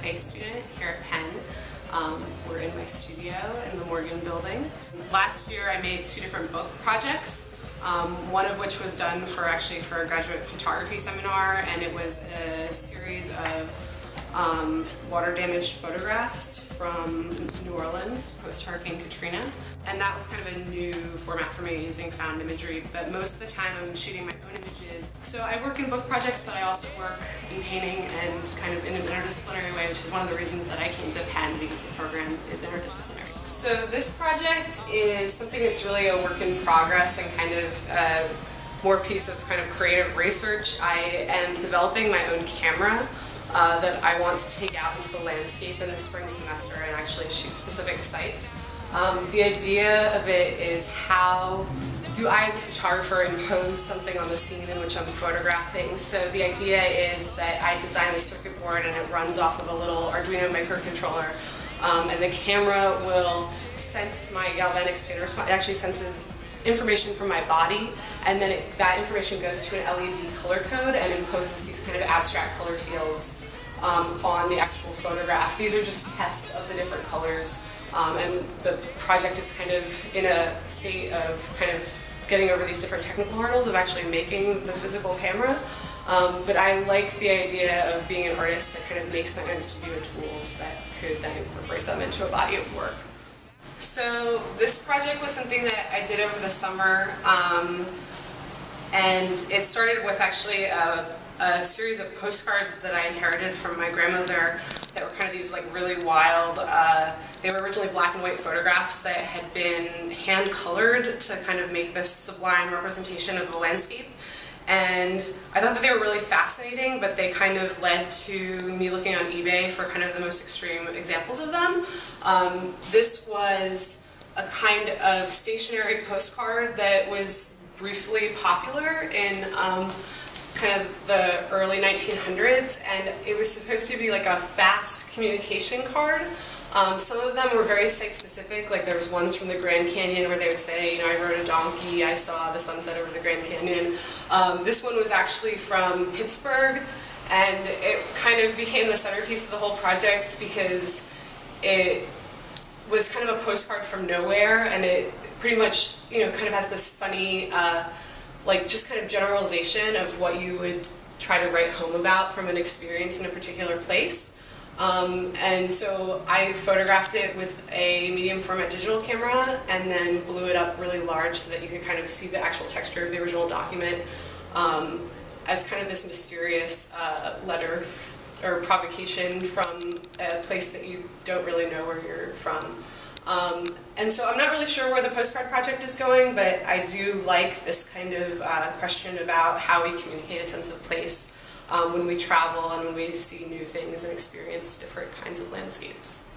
MFA student here at Penn. We're in my studio in the Morgan building. Last year I made 2 different book projects, one of which was done for a graduate photography seminar, and it was a series of water damaged photographs from New Orleans post-Hurricane Katrina. And that was kind of a new format for me, using found imagery, but most of the time I'm shooting my own images. So I work in book projects, but I also work in painting and kind of in an interdisciplinary way, which is one of the reasons that I came to Penn, because the program is interdisciplinary. So this project is something that's really a work in progress and kind of more piece of kind of creative research. I am developing my own camera that I want to take out into the landscape in the spring semester and actually shoot specific sites. The idea of it is, how do I as a photographer impose something on the scene in which I'm photographing? So the idea is that I design the circuit board and it runs off of a little Arduino microcontroller, and the camera will sense my galvanic skin response. It actually senses information from my body, and then that information goes to an LED color code and imposes these kind of abstract color fields on the actual photograph. These are just tests of the different colors, and the project is kind of in a state of kind of getting over these different technical hurdles of actually making the physical camera. But I like the idea of being an artist that kind of makes my own studio tools that could then incorporate them into a body of work. So this project was something that I did over the summer, and it started with actually a series of postcards that I inherited from my grandmother that were kind of these like really wild, they were originally black and white photographs that had been hand colored to kind of make this sublime representation of the landscape. And I thought that they were really fascinating, but they kind of led to me looking on eBay for kind of the most extreme examples of them. This was a kind of stationary postcard that was briefly popular in kind of the early 1900s, and it was supposed to be like a fast communication card. Some of them were very site-specific, like there was ones from the Grand Canyon where they would say, you know, I rode a donkey, I saw the sunset over the Grand Canyon. This one was actually from Pittsburgh, and it kind of became the centerpiece of the whole project because it was kind of a postcard from nowhere, and it pretty much, you know, kind of has this funny, like just kind of generalization of what you would try to write home about from an experience in a particular place. And so I photographed it with a medium format digital camera and then blew it up really large so that you could kind of see the actual texture of the original document as kind of this mysterious letter or provocation from a place that you don't really know where you're from. And so I'm not really sure where the postcard project is going, but I do like this kind of question about how we communicate a sense of place when we travel and when we see new things and experience different kinds of landscapes.